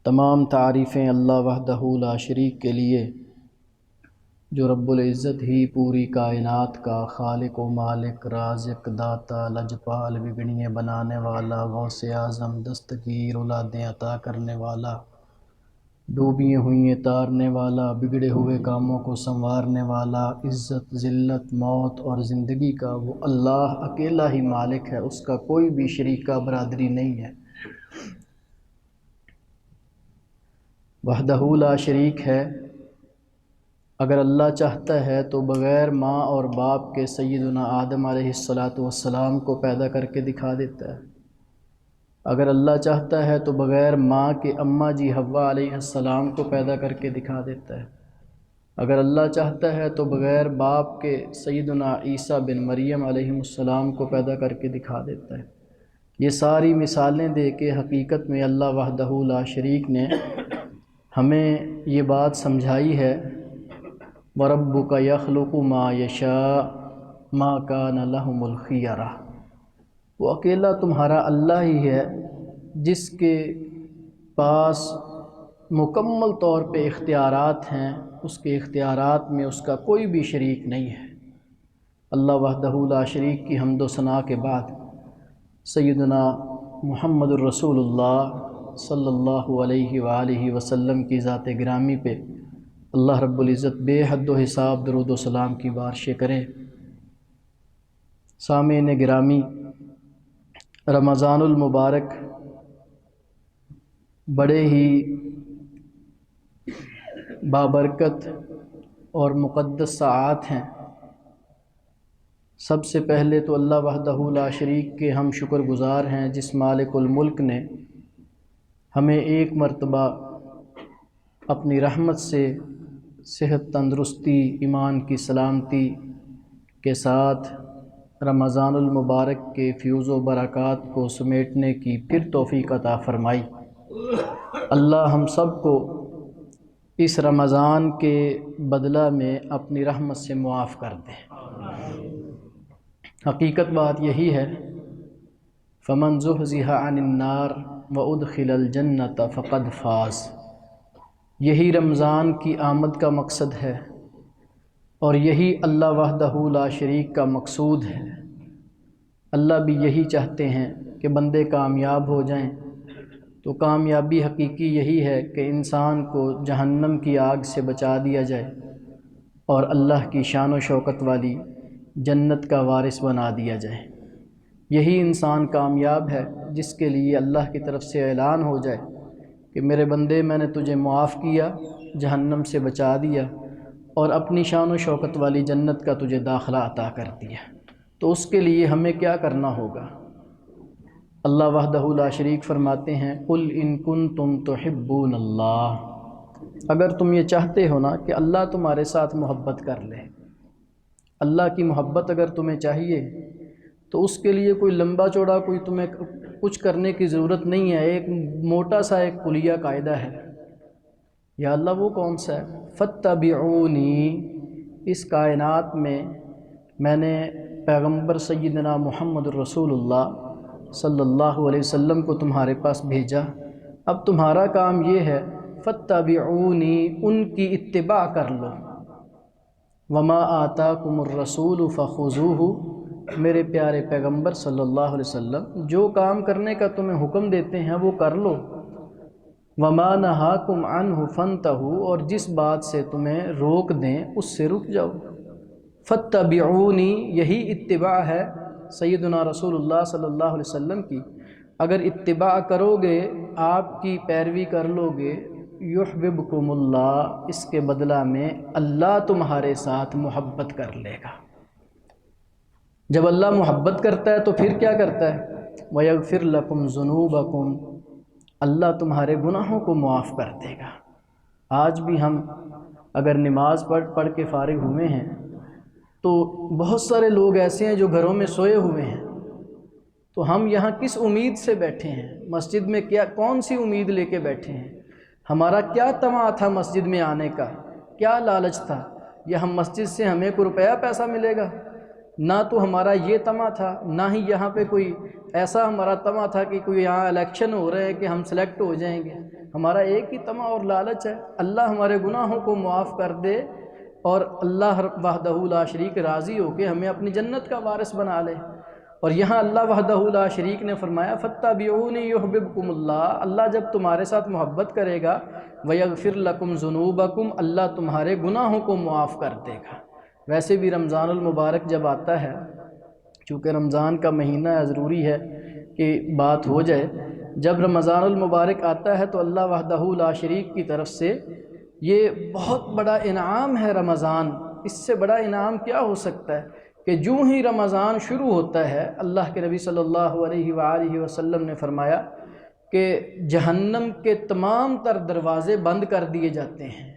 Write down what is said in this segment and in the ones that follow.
تمام تعریفیں اللہ وحدہ لا شریک کے لیے، جو رب العزت ہی پوری کائنات کا خالق و مالک، رازق، داتا، لجپال، بگڑیاں بنانے والا، غوث اعظم، دستگیر، اولادیں عطا کرنے والا، ڈوبی ہوئیں تارنے والا، بگڑے ہوئے کاموں کو سنوارنے والا، عزت، ذلت، موت اور زندگی کا وہ اللہ اکیلا ہی مالک ہے، اس کا کوئی بھی شریکہ برادری نہیں ہے، وحدہ لا شریک ہے۔ اگر اللہ چاہتا ہے تو بغیر ماں اور باپ کے سیدنا آدم علیہ السلام کو پیدا کر کے دکھا دیتا ہے۔ اگر اللہ چاہتا ہے تو بغیر ماں کے اماں جی حوا علیہ السلام کو پیدا کر کے دکھا دیتا ہے۔ اگر اللہ چاہتا ہے تو بغیر باپ کے سیدنا عیسیٰ بن مریم علیہ السلام کو پیدا کر کے دکھا دیتا ہے۔ یہ ساری مثالیں دے کے حقیقت میں اللہ وحدہ لا شریک نے ہمیں یہ بات سمجھائی ہے، وَرَبُّكَ يَخْلُقُ مَا يَشَاءُ مَا كَانَ لَهُمُ الْخِيَرَةُ۔ وہ اکیلا تمہارا اللہ ہی ہے جس کے پاس مکمل طور پہ اختیارات ہیں، اس کے اختیارات میں اس کا کوئی بھی شریک نہیں ہے۔ اللہ وحدہ لا شریک کی حمد و ثنا کے بعد سیدنا محمد الرسول اللہ صلی اللہ علیہ وآلہ وسلم کی ذات گرامی پہ اللہ رب العزت بے حد و حساب درود و سلام کی بارشیں کرے۔ سامعین گرامی، رمضان المبارک بڑے ہی بابرکت اور مقدس ساعات ہیں۔ سب سے پہلے تو اللہ وحدہ لا شریک کے ہم شکر گزار ہیں جس مالک الملک نے ہمیں ایک مرتبہ اپنی رحمت سے صحت، تندرستی، ایمان کی سلامتی کے ساتھ رمضان المبارک کے فیوز و برکات کو سمیٹنے کی پھر توفیق عطا فرمائی۔ اللہ ہم سب کو اس رمضان کے بدلہ میں اپنی رحمت سے معاف کر دے۔ حقیقت بات یہی ہے، فَمَنْ زُحْزِحَ عَنِ النَّارِ وَأُدْخِلَ الْجَنَّةَ فَقَدْ فَازَ۔ یہی رمضان کی آمد کا مقصد ہے اور یہی اللہ وحدہ لا شریک کا مقصود ہے۔ اللہ بھی یہی چاہتے ہیں کہ بندے کامیاب ہو جائیں، تو کامیابی حقیقی یہی ہے کہ انسان کو جہنم کی آگ سے بچا دیا جائے اور اللہ کی شان و شوکت والی جنت کا وارث بنا دیا جائے۔ یہی انسان کامیاب ہے جس کے لیے اللہ کی طرف سے اعلان ہو جائے کہ میرے بندے، میں نے تجھے معاف کیا، جہنم سے بچا دیا اور اپنی شان و شوکت والی جنت کا تجھے داخلہ عطا کر دیا۔ تو اس کے لیے ہمیں کیا کرنا ہوگا؟ اللہ وحدہ لا شریک فرماتے ہیں، قُلْ إِن كُنتُمْ تُحِبُّونَ اللَّهَ۔ اگر تم یہ چاہتے ہو نا کہ اللہ تمہارے ساتھ محبت کر لے، اللہ کی محبت اگر تمہیں چاہیے تو اس کے لیے کوئی لمبا چوڑا کوئی تمہیں کچھ کرنے کی ضرورت نہیں ہے۔ ایک موٹا سا ایک کلیہ قاعدہ ہے۔ یا اللہ وہ کون سا ہے؟ فَاتَّبِعُونِی۔ اس کائنات میں نے پیغمبر سیدنا محمد الرسول اللہ صلی اللہ علیہ وسلم کو تمہارے پاس بھیجا۔ اب تمہارا کام یہ ہے، فَاتَّبِعُونِی، ان کی اتباع کر لو۔ وَمَا آتَاكُمُ الرَّسُولُ فَخُذُوهُ۔ میرے پیارے پیغمبر صلی اللہ علیہ وسلم جو کام کرنے کا تمہیں حکم دیتے ہیں وہ کر لو۔ وَمَا نَهَاكُمْ عَنْهُ فَانْتَهُوا، اور جس بات سے تمہیں روک دیں اس سے رک جاؤ۔ فَاتَّبِعُونِی، یہی اتباع ہے سیدنا رسول اللہ صلی اللہ علیہ وسلم کی۔ اگر اتباع کرو گے، آپ کی پیروی کر لو گے، یحببکم اللہ، اس کے بدلہ میں اللہ تمہارے ساتھ محبت کر لے گا۔ جب اللہ محبت کرتا ہے تو پھر کیا کرتا ہے؟ وَيَغْفِرْ لَكُمْ ذُنُوبَكُمْ، اللہ تمہارے گناہوں کو معاف کر دے گا۔ آج بھی ہم اگر نماز پڑھ کے فارغ ہوئے ہیں تو بہت سارے لوگ ایسے ہیں جو گھروں میں سوئے ہوئے ہیں، تو ہم یہاں کس امید سے بیٹھے ہیں؟ مسجد میں کون سی امید لے کے بیٹھے ہیں؟ ہمارا کیا طمع تھا مسجد میں آنے کا؟ کیا لالچ تھا؟ یا ہم مسجد سے ہمیں کوئی روپیہ پیسہ ملے گا؟ نہ تو ہمارا یہ طمع تھا، نہ ہی یہاں پہ کوئی ایسا ہمارا طمع تھا کہ کوئی یہاں الیکشن ہو رہے ہیں کہ ہم سلیکٹ ہو جائیں گے۔ ہمارا ایک ہی طمع اور لالچ ہے، اللہ ہمارے گناہوں کو معاف کر دے اور اللہ وحدہ لا شریک راضی ہو کے ہمیں اپنی جنت کا وارث بنا لے۔ اور یہاں اللہ وحدہ لا شریک نے فرمایا فاتبعونی یحببکم اللہ، اللہ جب تمہارے ساتھ محبت کرے گا ویغفر لکم ذنوبکم، اللہ تمہارے گناہوں کو معاف کر دے گا۔ ویسے بھی رمضان المبارک جب آتا ہے، چونکہ رمضان کا مہینہ ہے، ضروری ہے کہ بات ہو جائے، جب رمضان المبارک آتا ہے تو اللہ وحدہ لا شریک کی طرف سے یہ بہت بڑا انعام ہے رمضان۔ اس سے بڑا انعام کیا ہو سکتا ہے کہ جو ہی رمضان شروع ہوتا ہے، اللہ کے نبی صلی اللہ علیہ وآلہ وسلم نے فرمایا کہ جہنم کے تمام تر دروازے بند کر دیے جاتے ہیں،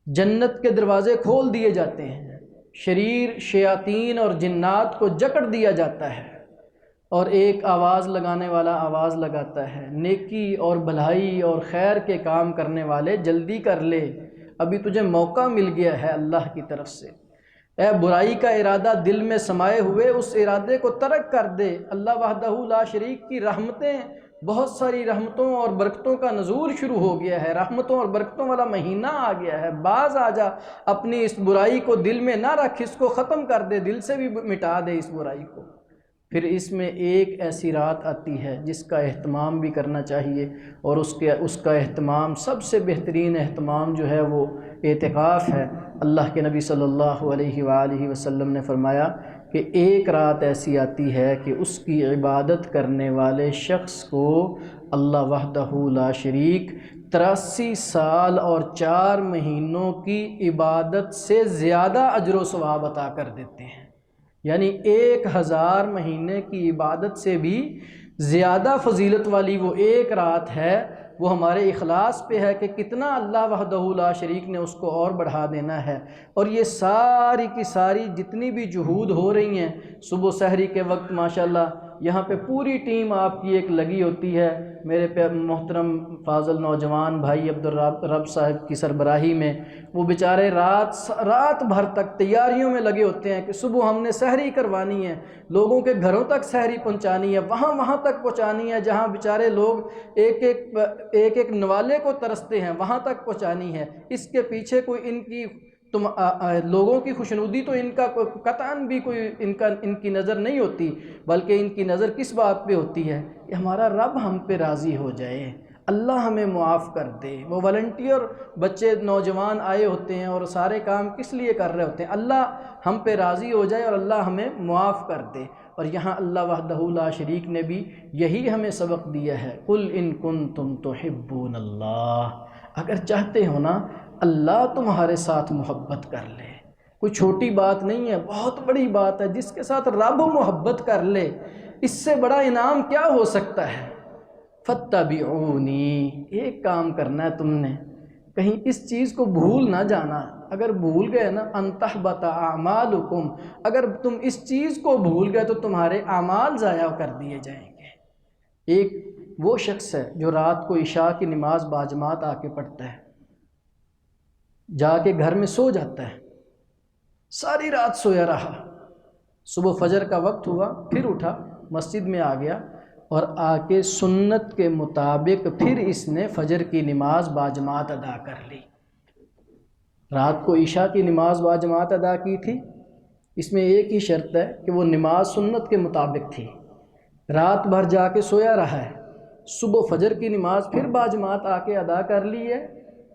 جنت کے دروازے کھول دیے جاتے ہیں، شریر شیاطین اور جنات کو جکڑ دیا جاتا ہے، اور ایک آواز لگانے والا آواز لگاتا ہے، نیکی اور بھلائی اور خیر کے کام کرنے والے جلدی کر لے، ابھی تجھے موقع مل گیا ہے اللہ کی طرف سے۔ اے برائی کا ارادہ دل میں سمائے ہوئے اس ارادے کو ترک کر دے۔ اللہ وحدہ لا شریک کی رحمتیں، بہت ساری رحمتوں اور برکتوں کا نزول شروع ہو گیا ہے، رحمتوں اور برکتوں والا مہینہ آ گیا ہے، باز آ جا، اپنی اس برائی کو دل میں نہ رکھ، اس کو ختم کر دے، دل سے بھی مٹا دے اس برائی کو۔ پھر اس میں ایک ایسی رات آتی ہے جس کا اہتمام بھی کرنا چاہیے، اور اس کا اہتمام، سب سے بہترین اہتمام جو ہے وہ اعتکاف ہے۔ اللہ کے نبی صلی اللہ علیہ وآلہ وسلم نے فرمایا کہ ایک رات ایسی آتی ہے کہ اس کی عبادت کرنے والے شخص کو اللہ وحدہ لا شریک 83 سال اور 4 مہینوں کی عبادت سے زیادہ اجر و ثواب عطا کر دیتے ہیں۔ یعنی 1000 مہینے کی عبادت سے بھی زیادہ فضیلت والی وہ ایک رات ہے۔ وہ ہمارے اخلاص پہ ہے کہ کتنا اللہ وحدہ لا شریک نے اس کو اور بڑھا دینا ہے۔ اور یہ ساری کی ساری جتنی بھی جہود ہو رہی ہیں، صبح سحری کے وقت ماشاءاللہ یہاں پہ پوری ٹیم آپ کی ایک لگی ہوتی ہے، میرے محترم فاضل نوجوان بھائی عبدالرب صاحب کی سربراہی میں، وہ بیچارے رات بھر تک تیاریوں میں لگے ہوتے ہیں کہ صبح ہم نے سحری کروانی ہے، لوگوں کے گھروں تک سحری پہنچانی ہے، وہاں تک پہنچانی ہے جہاں بیچارے لوگ ایک نوالے کو ترستے ہیں، وہاں تک پہنچانی ہے۔ اس کے پیچھے کوئی ان کی لوگوں کی خوشنودی تو ان کا قطعاً بھی کوئی ان کی نظر نہیں ہوتی، بلکہ ان کی نظر کس بات پہ ہوتی ہے کہ ہمارا رب ہم پہ راضی ہو جائے، اللہ ہمیں معاف کر دے۔ وہ والنٹیئر بچے نوجوان آئے ہوتے ہیں اور سارے کام کس لیے کر رہے ہوتے ہیں؟ اللہ ہم پہ راضی ہو جائے اور اللہ ہمیں معاف کر دے۔ اور یہاں اللہ وحدہ لا شریک نے بھی یہی ہمیں سبق دیا ہے، قُلْ إِن كُنتُمْ تُحِبُّونَ اللَّهَ، اگر چاہتے ہو نا اللہ تمہارے ساتھ محبت کر لے، کوئی چھوٹی بات نہیں ہے، بہت بڑی بات ہے، جس کے ساتھ رب محبت کر لے، اس سے بڑا انعام کیا ہو سکتا ہے؟ فَاتَّبِعُونِی، ایک کام کرنا ہے تم نے، کہیں اس چیز کو بھول نہ جانا، اگر بھول گئے نا ان تحبط اعمالکم، اگر تم اس چیز کو بھول گئے تو تمہارے اعمال ضائع کر دیے جائیں گے۔ ایک وہ شخص ہے جو رات کو عشاء کی نماز باجماعت آ کے پڑھتا ہے، جا کے گھر میں سو جاتا ہے، ساری رات سویا رہا، صبح فجر کا وقت ہوا، پھر اٹھا، مسجد میں آ گیا اور آ کے سنت کے مطابق پھر اس نے فجر کی نماز باجماعت ادا کر لی۔ رات کو عشاء کی نماز باجماعت ادا کی تھی، اس میں ایک ہی شرط ہے کہ وہ نماز سنت کے مطابق تھی، رات بھر جا کے سویا رہا ہے، صبح فجر کی نماز پھر باجماعت آ کے ادا کر لی ہے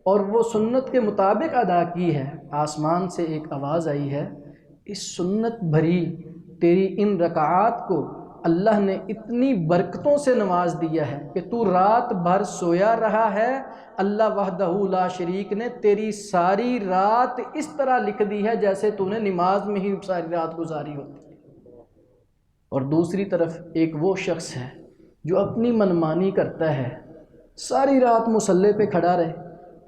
اور وہ سنت کے مطابق ادا کی ہے۔ آسمان سے ایک آواز آئی ہے، اس سنت بھری تیری ان رکعات کو اللہ نے اتنی برکتوں سے نواز دیا ہے کہ تو رات بھر سویا رہا ہے، اللہ وحدہ لا شریک نے تیری ساری رات اس طرح لکھ دی ہے جیسے تو نے نماز میں ہی ساری رات گزاری ہوتی۔ اور دوسری طرف ایک وہ شخص ہے جو اپنی منمانی کرتا ہے، ساری رات مصلی پہ کھڑا رہے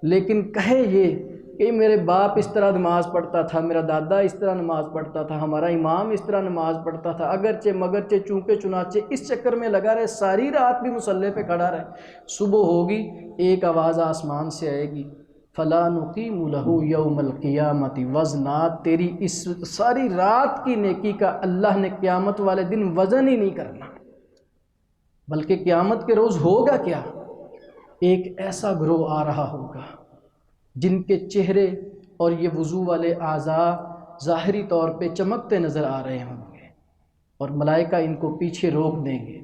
لیکن کہے یہ کہ میرے باپ اس طرح نماز پڑھتا تھا، میرا دادا اس طرح نماز پڑھتا تھا، ہمارا امام اس طرح نماز پڑھتا تھا، اگرچہ مگرچہ چونکہ چنانچہ اس چکر میں لگا رہے، ساری رات بھی مصلی پہ کھڑا رہے، صبح ہوگی ایک آواز آسمان سے آئے گی، فلا نقیم لہ یوم القیامت وزنا، تیری اس ساری رات کی نیکی کا اللہ نے قیامت والے دن وزن ہی نہیں کرنا، بلکہ قیامت کے روز ہوگا کیا؟ ایک ایسا گروہ آ رہا ہوگا جن کے چہرے اور یہ وضو والے اعضاء ظاہری طور پہ چمکتے نظر آ رہے ہوں گے، اور ملائکہ ان کو پیچھے روک دیں گے۔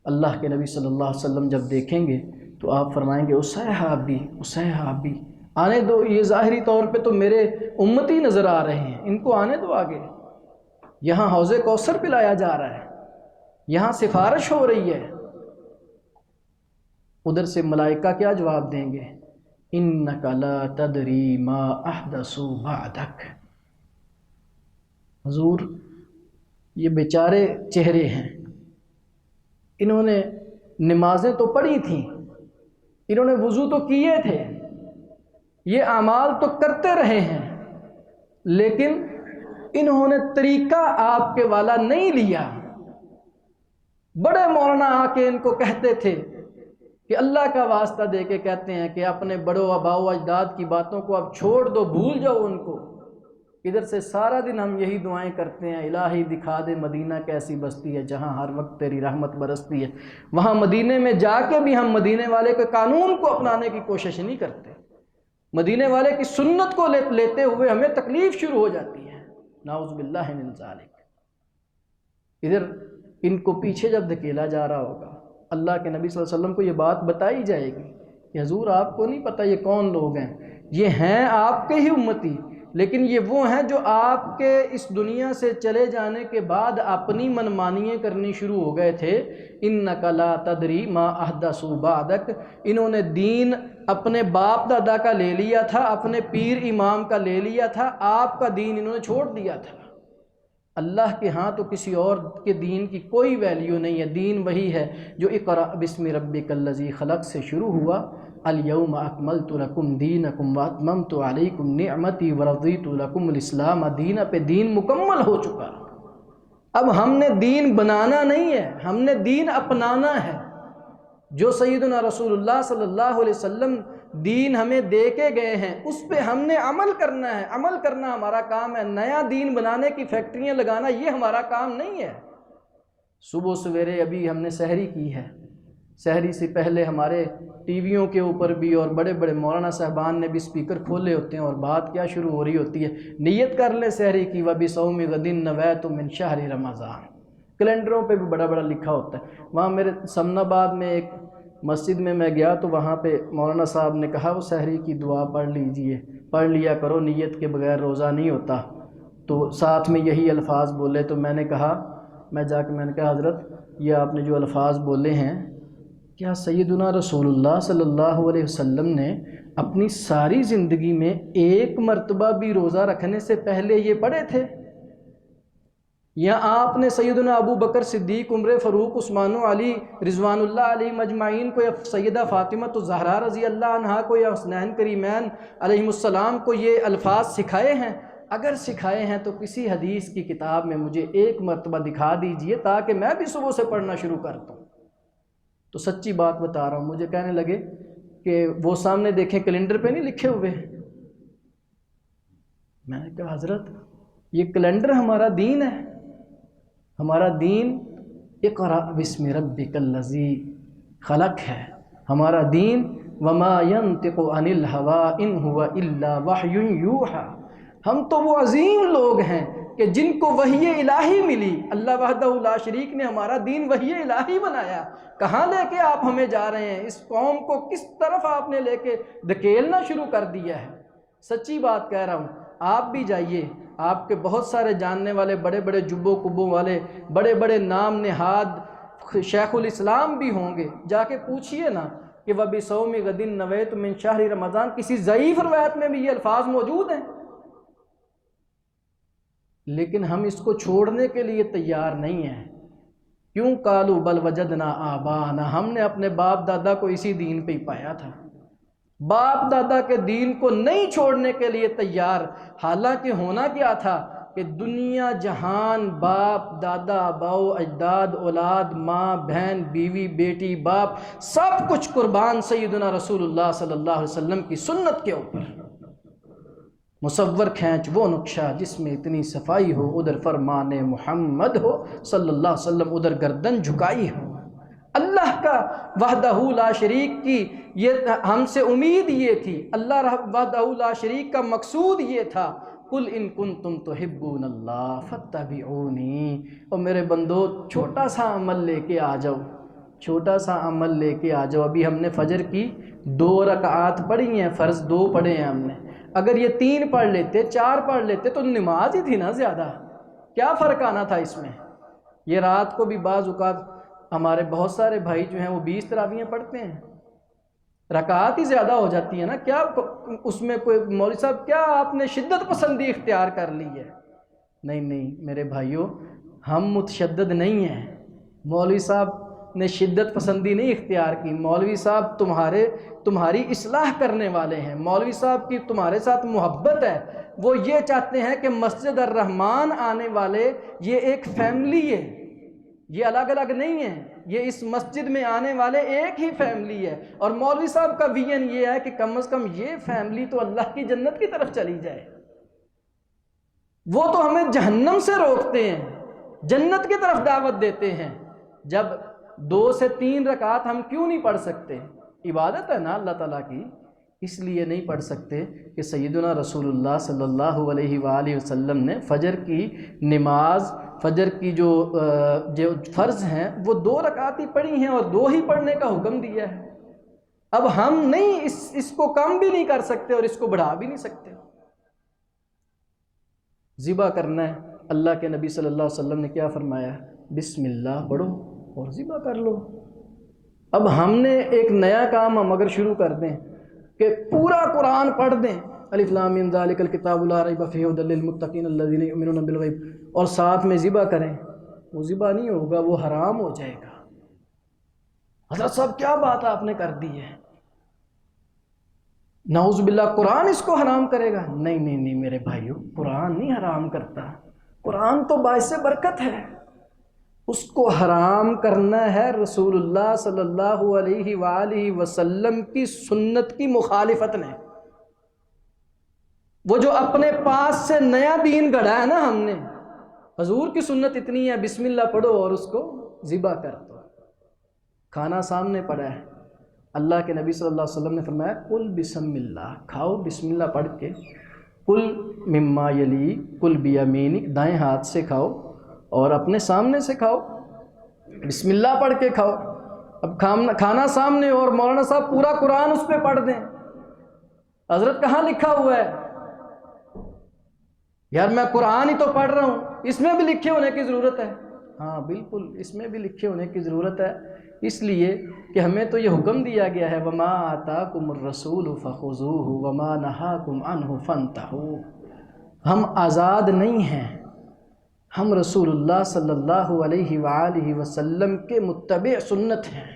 اللہ کے نبی صلی اللہ علیہ وسلم جب دیکھیں گے تو آپ فرمائیں گے اصحابی اصحابی، آنے دو، یہ ظاہری طور پہ تو میرے امتی نظر آ رہے ہیں، ان کو آنے دو آگے، یہاں حوض کوثر پلایا جا رہا ہے، یہاں سفارش ہو رہی ہے۔ ادھر سے ملائکہ کیا جواب دیں گے؟ انک لا تدری ما احدثوا بعدک۔ حضور یہ بیچارے چہرے ہیں، انہوں نے نمازیں تو پڑھی تھیں، انہوں نے وضو تو کیے تھے، یہ اعمال تو کرتے رہے ہیں، لیکن انہوں نے طریقہ آپ کے والا نہیں لیا۔ بڑے مولانا آ کے ان کو کہتے تھے کہ اللہ کا واسطہ دے کے کہتے ہیں کہ اپنے بڑوں آباء و اجداد کی باتوں کو اب چھوڑ دو، بھول جاؤ ان کو۔ ادھر سے سارا دن ہم یہی دعائیں کرتے ہیں، الہی دکھا دے مدینہ کیسی بستی ہے جہاں ہر وقت تیری رحمت برستی ہے۔ وہاں مدینے میں جا کے بھی ہم مدینے والے کے قانون کو اپنانے کی کوشش نہیں کرتے، مدینے والے کی سنت کو لیتے ہوئے ہمیں تکلیف شروع ہو جاتی ہے، نعوذ باللہ من ذالک۔ ادھر ان کو پیچھے جب دھکیلا جا رہا ہوگا، اللہ کے نبی صلی اللہ علیہ وسلم کو یہ بات بتائی جائے گی کہ حضور آپ کو نہیں پتہ یہ کون لوگ ہیں، یہ ہیں آپ کے ہی امتی، لیکن یہ وہ ہیں جو آپ کے اس دنیا سے چلے جانے کے بعد اپنی منمانیاں کرنی شروع ہو گئے تھے۔ انک لا تدری ما احدثوا بعدک، انہوں نے دین اپنے باپ دادا کا لے لیا تھا، اپنے پیر امام کا لے لیا تھا، آپ کا دین انہوں نے چھوڑ دیا تھا۔ اللہ کے ہاں تو کسی اور کے دین کی کوئی ویلیو نہیں ہے، دین وہی ہے جو اقرأ بسم ربک الذی خلق سے شروع ہوا، الیوم اکملت لکم دینکم واتممت علیکم نعمتی ورضیت لکم الاسلام دینا، پہ دین مکمل ہو چکا۔ اب ہم نے دین بنانا نہیں ہے، ہم نے دین اپنانا ہے۔ جو سیدنا رسول اللہ صلی اللہ علیہ وسلم دین ہمیں دے کے گئے ہیں اس پہ ہم نے عمل کرنا ہے، عمل کرنا ہمارا کام ہے۔ نیا دین بنانے کی فیکٹریاں لگانا یہ ہمارا کام نہیں ہے۔ صبح سویرے ابھی ہم نے سحری کی ہے، سحری سے پہلے ہمارے ٹی ویوں کے اوپر بھی اور بڑے بڑے مولانا صاحبان نے بھی سپیکر کھولے ہوتے ہیں، اور بات کیا شروع ہو رہی ہوتی ہے؟ نیت کر لے سحری کی، وَبِصَوْمِ غَدٍ نَوَیْتُ مِنْ شَہْرِ رمضان۔ کیلنڈروں پہ بھی بڑا بڑا لکھا ہوتا ہے۔ وہاں میرے سمن آباد میں ایک مسجد میں گیا تو وہاں پہ مولانا صاحب نے کہا وہ سحری کی دعا پڑھ لیجئے، پڑھ لیا کرو، نیت کے بغیر روزہ نہیں ہوتا۔ تو ساتھ میں یہی الفاظ بولے، تو میں نے کہا، میں جا کے میں نے کہا حضرت یہ آپ نے جو الفاظ بولے ہیں، کیا سیدنا رسول اللہ صلی اللہ علیہ وسلم نے اپنی ساری زندگی میں ایک مرتبہ بھی روزہ رکھنے سے پہلے یہ پڑھے تھے؟ یا آپ نے سیدنا ابو بکر صدیق، عمر فاروق، عثمان و علی رضوان اللہ علیہ مجمعین کو، یا سیدہ فاطمہ الزہرا رضی اللہ عنہا کو، یا حسنین کریمین علیہم السلام کو یہ الفاظ سکھائے ہیں؟ اگر سکھائے ہیں تو کسی حدیث کی کتاب میں مجھے ایک مرتبہ دکھا دیجئے تاکہ میں بھی صبح سے پڑھنا شروع کر دوں۔ تو سچی بات بتا رہا ہوں، مجھے کہنے لگے کہ وہ سامنے دیکھیں کیلنڈر پہ نہیں لکھے ہوئے۔ میں نے کہا حضرت یہ کیلنڈر ہمارا دین ہے، ہمارا دین اقرأ بسم ربک الذی خلق ہے، ہمارا دین وما ينطق عن الهوى ان هو الا وحی یوحی۔ ہم تو وہ عظیم لوگ ہیں کہ جن کو وحی الہی ملی، اللہ وحدہ لا شریک نے ہمارا دین وحی الہی بنایا۔ کہاں لے کے آپ ہمیں جا رہے ہیں؟ اس قوم کو کس طرف آپ نے لے کے دھکیلنا شروع کر دیا ہے؟ سچی بات کہہ رہا ہوں، آپ بھی جائیے، آپ کے بہت سارے جاننے والے بڑے بڑے جبوں کبوں والے بڑے بڑے نام نہاد شیخ الاسلام بھی ہوں گے، جا کے پوچھئے نا کہ وَبِصَوْمِ غَدٍ نَوَیْتُ مِنْ شَہْرِ رمضان، کسی ضعیف روایت میں بھی یہ الفاظ موجود ہیں، لیکن ہم اس کو چھوڑنے کے لیے تیار نہیں ہیں۔ کیوں؟ قالوا بل وجدنا آباءنا، ہم نے اپنے باپ دادا کو اسی دین پہ ہی پایا تھا، باپ دادا کے دین کو نہیں چھوڑنے کے لیے تیار۔ حالانکہ ہونا کیا تھا؟ کہ دنیا جہان، باپ دادا باؤ اجداد اولاد ماں بہن بیوی بیٹی باپ سب کچھ قربان سیدنا رسول اللہ صلی اللہ علیہ وسلم کی سنت کے اوپر۔ مصور کھینچ وہ نقشہ جس میں اتنی صفائی ہو، ادھر فرمان محمد ہو صلی اللہ علیہ وسلم، ادھر گردن جھکائی ہو۔ اللہ کا وحدہ لا شریک کی یہ ہم سے امید یہ تھی، اللہ وحدہ لا شریک کا مقصود یہ تھا، قل ان کنتم تحبون اللہ فاتبعونی۔ اور میرے بندو چھوٹا سا عمل لے کے آ جاؤ، چھوٹا سا عمل لے کے آ جاؤ۔ ابھی ہم نے فجر کی 2 رکعات پڑھی ہیں، فرض 2 پڑھے ہیں ہم نے، اگر یہ 3 پڑھ لیتے 4 پڑھ لیتے تو نماز ہی تھی نا زیادہ، کیا فرق آنا تھا اس میں؟ یہ رات کو بھی بعض اوقات ہمارے بہت سارے بھائی جو ہیں وہ 20 تراویحیں پڑھتے ہیں، رکعات ہی زیادہ ہو جاتی ہیں نا، کیا اس میں کوئی مولوی صاحب کیا آپ نے شدت پسندی اختیار کر لی ہے؟ نہیں نہیں میرے بھائیوں، ہم متشدد نہیں ہیں، مولوی صاحب نے شدت پسندی نہیں اختیار کی، مولوی صاحب تمہاری اصلاح کرنے والے ہیں، مولوی صاحب کی تمہارے ساتھ محبت ہے، وہ یہ چاہتے ہیں کہ مسجد الرحمان آنے والے یہ ایک فیملی ہے، یہ الگ الگ نہیں ہیں، یہ اس مسجد میں آنے والے ایک ہی فیملی ہے، اور مولوی صاحب کا ویژن یہ ہے کہ کم از کم یہ فیملی تو اللہ کی جنت کی طرف چلی جائے۔ وہ تو ہمیں جہنم سے روکتے ہیں، جنت کی طرف دعوت دیتے ہیں۔ جب 2 سے 3 رکعات ہم کیوں نہیں پڑھ سکتے؟ عبادت ہے نا اللہ تعالیٰ کی، اس لیے نہیں پڑھ سکتے کہ سیدنا رسول اللہ صلی اللہ علیہ وآلہ وسلم نے فجر کی نماز، فجر کی جو فرض ہیں وہ 2 رکعات ہی پڑھی ہیں، اور 2 ہی پڑھنے کا حکم دیا ہے۔ اب ہم نہیں اس کو کم بھی نہیں کر سکتے اور اس کو بڑھا بھی نہیں سکتے۔ ذبح کرنا ہے، اللہ کے نبی صلی اللہ علیہ وسلم نے کیا فرمایا؟ بسم اللہ پڑھو اور ذبح کر لو۔ اب ہم نے ایک نیا کام ہم اگر شروع کر دیں کہ پورا قرآن پڑھ دیں، الف لام میم ذالک الکتاب لا ریب فیہ ھدی للمتقین الذین یؤمنون بالغیب، اور ساتھ میں ذبح کریں، وہ ذبح نہیں ہوگا، وہ حرام ہو جائے گا۔ حضرت صاحب کیا بات آپ نے کر دی ہے، نعوذ باللہ قرآن اس کو حرام کرے گا؟ نہیں نہیں نہیں میرے بھائیو، قرآن نہیں حرام کرتا، قرآن تو باعث برکت ہے، اس کو حرام کرنا ہے رسول اللہ صلی اللہ علیہ وآلہ وسلم کی سنت کی مخالفت نے۔ وہ جو اپنے پاس سے نیا دین گڑھا ہے نا ہم نے، حضور کی سنت اتنی ہے بسم اللہ پڑھو اور اس کو ذبح کر دو۔ کھانا سامنے پڑا ہے، اللہ کے نبی صلی اللہ علیہ وسلم نے فرمایا کل بسم اللہ، کھاؤ بسم اللہ پڑھ کے، کل مما یلی، کل بیمینک، دائیں ہاتھ سے کھاؤ اور اپنے سامنے سے کھاؤ، بسم اللہ پڑھ کے کھاؤ۔ اب کھانا سامنے اور مولانا صاحب پورا قرآن اس پہ پڑھ دیں، حضرت کہاں لکھا ہوا ہے؟ یار میں قرآن ہی تو پڑھ رہا ہوں، اس میں بھی لکھے ہونے کی ضرورت ہے۔ ہاں بالکل اس میں بھی لکھے ہونے کی ضرورت ہے، اس لیے کہ ہمیں تو یہ حکم دیا گیا ہے وَمَا آتَاكُمُ الرَّسُولُ فَخُذُوهُ وَمَا نَهَاكُمْ عَنْهُ فَانْتَهُوا۔ ہم آزاد نہیں ہیں، ہم رسول اللہ صلی اللہ علیہ وآلہ وسلم کے متبع سنت ہیں،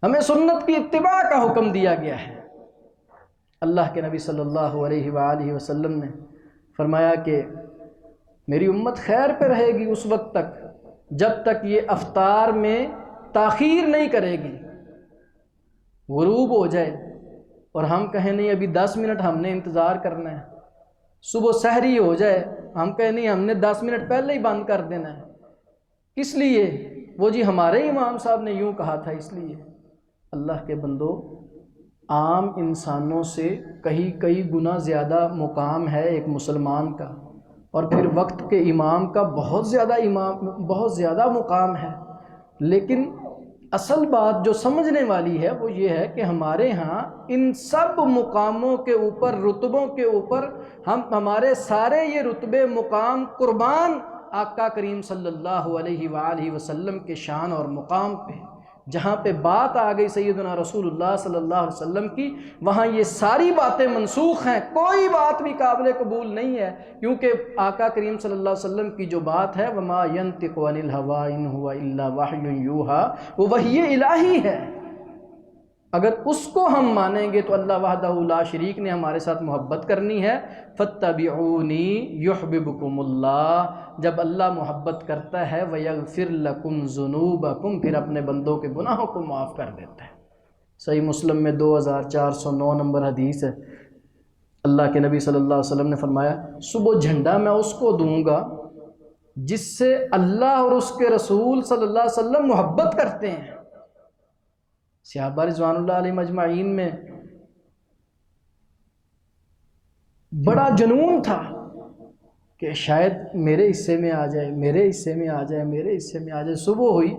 ہمیں سنت کی اتباع کا حکم دیا گیا ہے۔ اللہ کے نبی صلی اللہ علیہ وآلہ وسلم نے فرمایا کہ میری امت خیر پہ رہے گی اس وقت تک جب تک یہ افطار میں تاخیر نہیں کرے گی، غروب ہو جائے اور ہم کہیں نہیں ابھی 10 منٹ ہم نے انتظار کرنا ہے، صبح سحری ہو جائے ہم کہیں نہیں ہم نے 10 منٹ پہلے ہی بند کر دینا ہے، کس لیے؟ وہ جی ہمارے امام صاحب نے یوں کہا تھا، اس لیے۔ اللہ کے بندو، عام انسانوں سے کئی گنا زیادہ مقام ہے ایک مسلمان کا، اور پھر وقت کے امام کا بہت زیادہ مقام ہے، لیکن اصل بات جو سمجھنے والی ہے وہ یہ ہے کہ ہمارے ہاں ان سب مقاموں کے اوپر، رتبوں کے اوپر، ہمارے سارے یہ رتبے مقام قربان آقا کریم صلی اللہ علیہ وآلہ وسلم کے شان اور مقام پہ۔ جہاں پہ بات آ گئی سیدنا رسول اللہ صلی اللہ علیہ وسلم کی، وہاں یہ ساری باتیں منسوخ ہیں، کوئی بات بھی قابل قبول نہیں ہے، کیونکہ آقا کریم صلی اللہ علیہ وسلم کی جو بات ہے وَمَا يَنطِقُ عَنِ الْهَوَىٰ إِنْ هُوَ إِلَّا وَحْيٌ يُوحَىٰ، وہ وحی الہی ہے۔ اگر اس کو ہم مانیں گے تو اللہ وحدہ لا شریک نے ہمارے ساتھ محبت کرنی ہے۔ فاتبعونی یحببکم اللہ، جب اللہ محبت کرتا ہے ویغفر لکم ذنوبکم، پھر اپنے بندوں کے گناہوں کو معاف کر دیتا ہے۔ صحیح مسلم میں 2409 نمبر حدیث ہے، اللہ کے نبی صلی اللہ علیہ وسلم نے فرمایا صبح جھنڈا میں اس کو دوں گا جس سے اللہ اور اس کے رسول صلی اللہ علیہ وسلم محبت کرتے ہیں۔ صحابہ رضوان اللہ علیہ مجمعین میں بڑا جنون تھا کہ شاید میرے حصے میں آ جائے، میرے حصے میں آ جائے، میرے حصے میں آ جائے۔ صبح ہوئی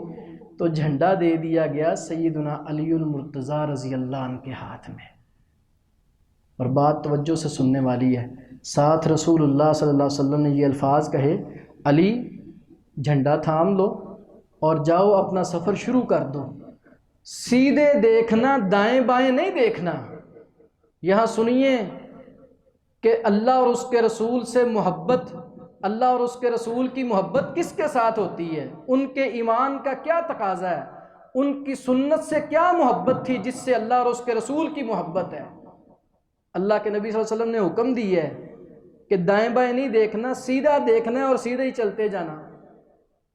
تو جھنڈا دے دیا گیا سیدنا علی المرتضیٰ رضی اللہ عنہ کے ہاتھ میں۔ اور بات توجہ سے سننے والی ہے، ساتھ رسول اللہ صلی اللہ علیہ وسلم نے یہ الفاظ کہے، علی جھنڈا تھام لو اور جاؤ اپنا سفر شروع کر دو، سیدھے دیکھنا، دائیں بائیں نہیں دیکھنا۔ یہاں سنیے کہ اللہ اور اس کے رسول سے محبت، اللہ اور اس کے رسول کی محبت کس کے ساتھ ہوتی ہے، ان کے ایمان کا کیا تقاضا ہے، ان کی سنت سے کیا محبت تھی جس سے اللہ اور اس کے رسول کی محبت ہے۔ اللہ کے نبی صلی اللہ علیہ وسلم نے حکم دی ہے کہ دائیں بائیں نہیں دیکھنا، سیدھا دیکھنا ہے اور سیدھے ہی چلتے جانا۔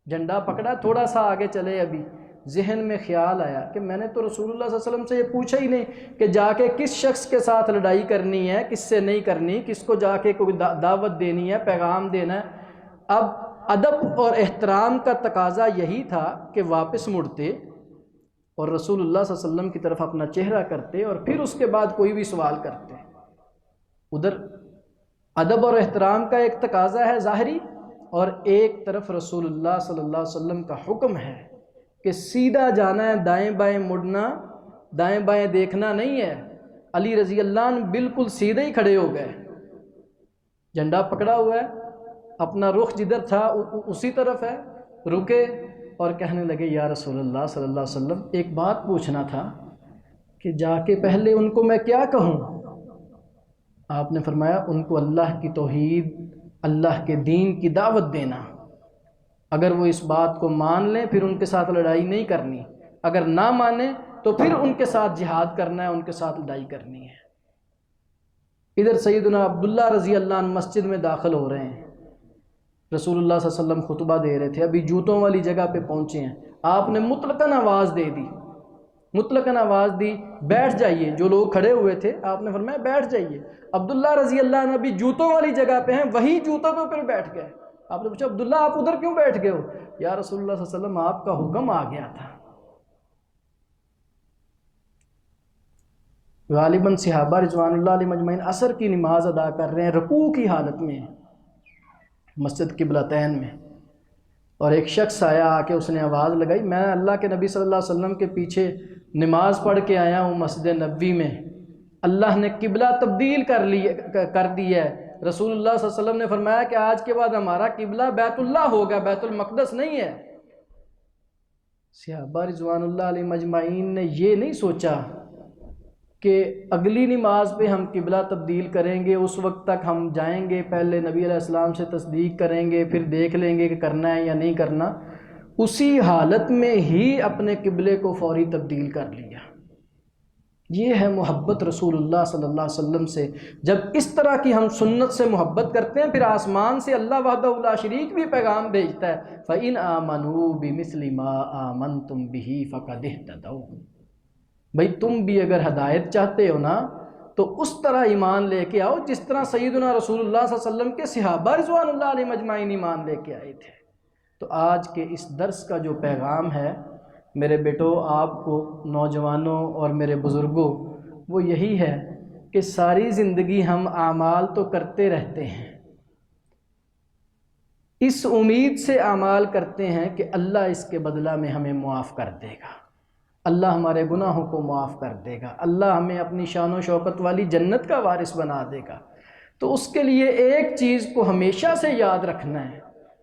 جھنڈا پکڑا، تھوڑا سا آگے چلے، ابھی ذہن میں خیال آیا کہ میں نے تو رسول اللہ صلی اللہ علیہ وسلم سے یہ پوچھا ہی نہیں کہ جا کے کس شخص کے ساتھ لڑائی کرنی ہے، کس سے نہیں کرنی، کس کو جا کے کوئی دعوت دینی ہے، پیغام دینا ہے۔ اب ادب اور احترام کا تقاضا یہی تھا کہ واپس مڑتے اور رسول اللہ صلی اللہ علیہ وسلم کی طرف اپنا چہرہ کرتے اور پھر اس کے بعد کوئی بھی سوال کرتے۔ ادھر ادب اور احترام کا ایک تقاضا ہے ظاہری، اور ایک طرف رسول اللہ صلی اللہ علیہ وسلم کا حکم ہے کہ سیدھا جانا ہے، دائیں بائیں مڑنا، دائیں بائیں دیکھنا نہیں ہے۔ علی رضی اللہ عنہ بالکل سیدھے ہی کھڑے ہو گئے، جھنڈا پکڑا ہوا ہے، اپنا رخ جدھر تھا اسی طرف ہے، رکے اور کہنے لگے یا رسول اللہ صلی اللہ علیہ وسلم، ایک بات پوچھنا تھا کہ جا کے پہلے ان کو میں کیا کہوں؟ آپ نے فرمایا ان کو اللہ کی توحید، اللہ کے دین کی دعوت دینا۔ اگر وہ اس بات کو مان لیں پھر ان کے ساتھ لڑائی نہیں کرنی، اگر نہ مانیں تو پھر ان کے ساتھ جہاد کرنا ہے، ان کے ساتھ لڑائی کرنی ہے۔ ادھر سیدنا عبداللہ رضی اللہ عنہ مسجد میں داخل ہو رہے ہیں، رسول اللہ صلی اللہ علیہ وسلم خطبہ دے رہے تھے، ابھی جوتوں والی جگہ پہ پہنچے ہیں، آپ نے مطلقاً آواز دے دی، مطلقاً آواز دی بیٹھ جائیے۔ جو لوگ کھڑے ہوئے تھے آپ نے فرمایا بیٹھ جائیے۔ عبداللہ رضی اللہ عنہ بھی جوتوں والی جگہ پہ ہیں، وہی جوتوں پہ پھر بیٹھ گئے۔ آپ نے پوچھا عبداللہ آپ ادھر کیوں بیٹھ گئے ہو؟ یا رسول اللہ صلی اللہ علیہ وسلم آپ کا حکم آ گیا تھا۔ غالباً صحابہ رضوان اللہ علیہ مجمعین عصر کی نماز ادا کر رہے ہیں، رکوع کی حالت میں مسجد قبلتین میں، اور ایک شخص آیا، آ کے اس نے آواز لگائی میں اللہ کے نبی صلی اللہ علیہ وسلم کے پیچھے نماز پڑھ کے آیا ہوں مسجد نبوی میں، اللہ نے قبلہ تبدیل کر دی ہے۔ رسول اللہ صلی اللہ علیہ وسلم نے فرمایا کہ آج کے بعد ہمارا قبلہ بیت اللہ ہوگا، بیت المقدس نہیں ہے۔ صحابہ رضوان اللہ علیہ مجمعین نے یہ نہیں سوچا کہ اگلی نماز پہ ہم قبلہ تبدیل کریں گے، اس وقت تک ہم جائیں گے، پہلے نبی علیہ السلام سے تصدیق کریں گے، پھر دیکھ لیں گے کہ کرنا ہے یا نہیں کرنا۔ اسی حالت میں ہی اپنے قبلے کو فوری تبدیل کر لیا۔ یہ ہے محبت رسول اللہ صلی اللہ علیہ وسلم سے۔ جب اس طرح کی ہم سنت سے محبت کرتے ہیں پھر آسمان سے اللہ وحدہ لا شریک بھی پیغام بھیجتا ہے، فَإِنْ آمَنُوا بِمِثْلِ مَا آمَنْتُمْ بِهِ فَقَدِ اهْتَدَوْا۔ بھئی تم بھی اگر ہدایت چاہتے ہو نا تو اس طرح ایمان لے کے آؤ جس طرح سیدنا رسول اللہ صلی اللہ علیہ وسلم کے صحابہ رضوان اللہ علیہ مجمعین ایمان لے کے آئے تھے۔ تو آج کے اس درس کا جو پیغام ہے میرے بیٹوں، آپ کو، نوجوانوں اور میرے بزرگوں، وہ یہی ہے کہ ساری زندگی ہم اعمال تو کرتے رہتے ہیں، اس امید سے اعمال کرتے ہیں کہ اللہ اس کے بدلہ میں ہمیں معاف کر دے گا، اللہ ہمارے گناہوں کو معاف کر دے گا، اللہ ہمیں اپنی شان و شوکت والی جنت کا وارث بنا دے گا۔ تو اس کے لیے ایک چیز کو ہمیشہ سے یاد رکھنا ہے،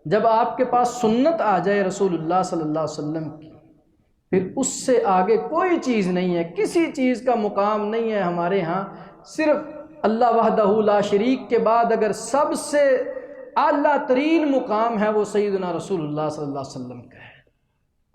جب آپ کے پاس سنت آ جائے رسول اللہ صلی اللہ علیہ وسلم کی، پھر اس سے آگے کوئی چیز نہیں ہے، کسی چیز کا مقام نہیں ہے ہمارے ہاں۔ صرف اللہ وحدہ لا شریک کے بعد اگر سب سے اعلیٰ ترین مقام ہے وہ سیدنا رسول اللہ صلی اللہ علیہ وسلم کا ہے،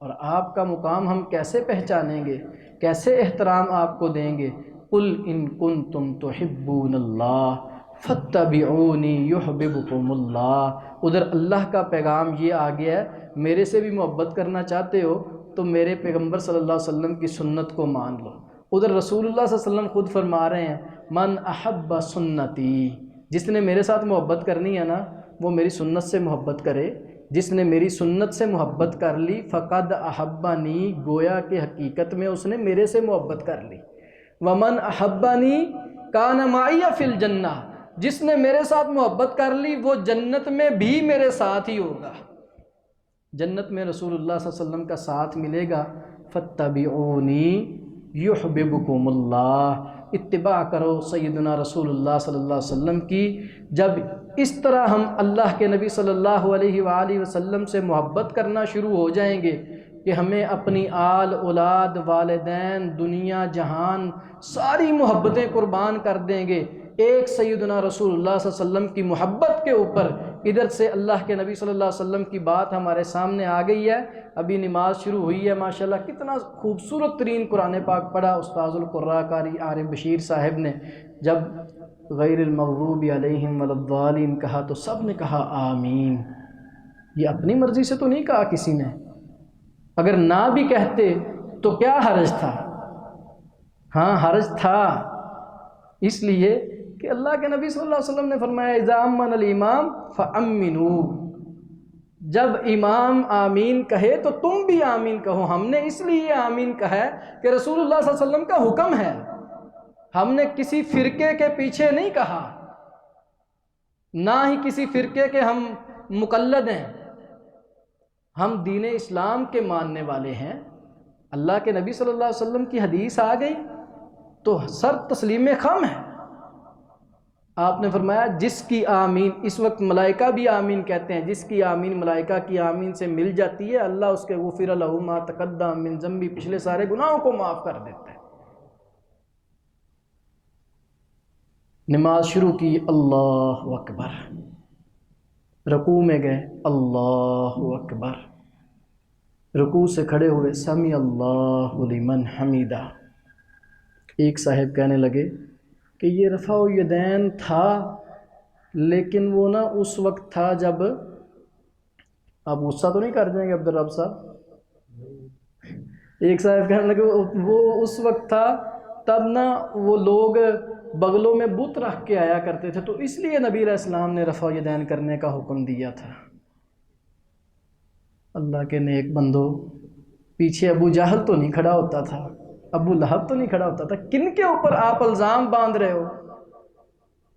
اور آپ کا مقام ہم کیسے پہچانیں گے، کیسے احترام آپ کو دیں گے؟ قل ان کنتم تحبون اللہ فاتبعونی یحببکم اللہ۔ ادھر اللہ کا پیغام یہ آ گیا ہے، میرے سے بھی محبت کرنا چاہتے ہو تو میرے پیغمبر صلی اللہ علیہ وسلم کی سنت کو مان لو۔ ادھر رسول اللہ صلی اللہ علیہ وسلم خود فرما رہے ہیں من احب سنتی، جس نے میرے ساتھ محبت کرنی ہے نا وہ میری سنت سے محبت کرے، جس نے میری سنت سے محبت کر لی فقد احبنی، گویا کہ حقیقت میں اس نے میرے سے محبت کر لی۔ ومن احبنی کان معی فی الجنہ، جس نے میرے ساتھ محبت کر لی وہ جنت میں بھی میرے ساتھ ہی ہوگا، جنت میں رسول اللہ صلی اللہ علیہ وسلم کا ساتھ ملے گا۔ فاتبعونی یحببکم اللہ، اتباع کرو سیدنا رسول اللہ صلی اللہ علیہ وسلم کی۔ جب اس طرح ہم اللہ کے نبی صلی اللہ علیہ وآلہ وسلم سے محبت کرنا شروع ہو جائیں گے کہ ہمیں اپنی آل اولاد والدین دنیا جہان ساری محبتیں قربان کر دیں گے ایک سیدنا رسول اللہ صلی اللہ علیہ وسلم کی محبت کے اوپر۔ ادھر سے اللہ کے نبی صلی اللہ علیہ وسلم کی بات ہمارے سامنے آ گئی ہے، ابھی نماز شروع ہوئی ہے ماشاءاللہ، کتنا خوبصورت ترین قرآن پاک پڑھا استاذ القراء قاری عارف بشیر صاحب نے۔ جب غیر المغضوب علیہم ولا الضالین کہا تو سب نے کہا آمین۔ یہ اپنی مرضی سے تو نہیں کہا کسی نے، اگر نہ بھی کہتے تو کیا حرج تھا؟ ہاں حرج تھا، اس لیے کہ اللہ کے نبی صلی اللہ علیہ وسلم نے فرمایا اذا امن الامام فامنوا، جب امام آمین کہے تو تم بھی آمین کہو۔ ہم نے اس لیے آمین کہا ہے کہ رسول اللہ صلی اللہ علیہ وسلم کا حکم ہے، ہم نے کسی فرقے کے پیچھے نہیں کہا، نہ ہی کسی فرقے کے ہم مقلد ہیں، ہم دین اسلام کے ماننے والے ہیں۔ اللہ کے نبی صلی اللہ علیہ وسلم کی حدیث آ گئی تو سر تسلیم خم ہے۔ آپ نے فرمایا جس کی آمین، اس وقت ملائکہ بھی آمین کہتے ہیں، جس کی آمین ملائکہ کی آمین سے مل جاتی ہے اللہ اس کے غفر لہ ما تقدم من ذنبی، پچھلے سارے گناہوں کو معاف کر دیتا ہے۔ نماز شروع کی، اللہ اکبر، رکوع میں گئے، اللہ اکبر، رکوع سے کھڑے ہوئے، سمی اللہ لمن حمیدہ۔ ایک صاحب کہنے لگے کہ یہ رفع الیدین تھا لیکن وہ نا اس وقت تھا جب، آپ غصہ تو نہیں کر جائیں گے عبدالرب صاحب؟ ایک صاحب کہنے لگے وہ اس وقت تھا تب نا وہ لوگ بغلوں میں بت رکھ کے آیا کرتے تھے تو اس لیے نبی علیہ السلام نے رفع الیدین کرنے کا حکم دیا تھا۔ اللہ کے نیک بندو، پیچھے ابو جہل تو نہیں کھڑا ہوتا تھا، ابو لہب تو نہیں کھڑا ہوتا تھا، کن کے اوپر آپ الزام باندھ رہے ہو؟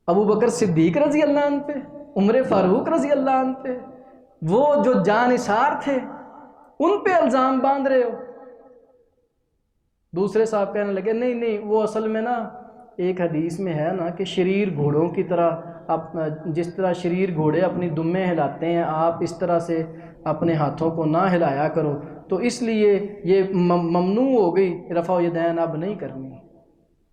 ابو بکر صدیق رضی اللہ عنہ پہ، عمر فاروق رضی اللہ عنہ پہ، وہ جو جانثار تھے ان پہ الزام باندھ رہے ہو۔ دوسرے صاحب کہنے لگے نہیں وہ اصل میں نا ایک حدیث میں ہے نا کہ شریر گھوڑوں کی طرح، جس طرح شریر گھوڑے اپنی دمیں ہلاتے ہیں آپ اس طرح سے اپنے ہاتھوں کو نہ ہلایا کرو، تو اس لیے یہ ممنوع ہو گئی رفع الیدین اب نہیں کرنی۔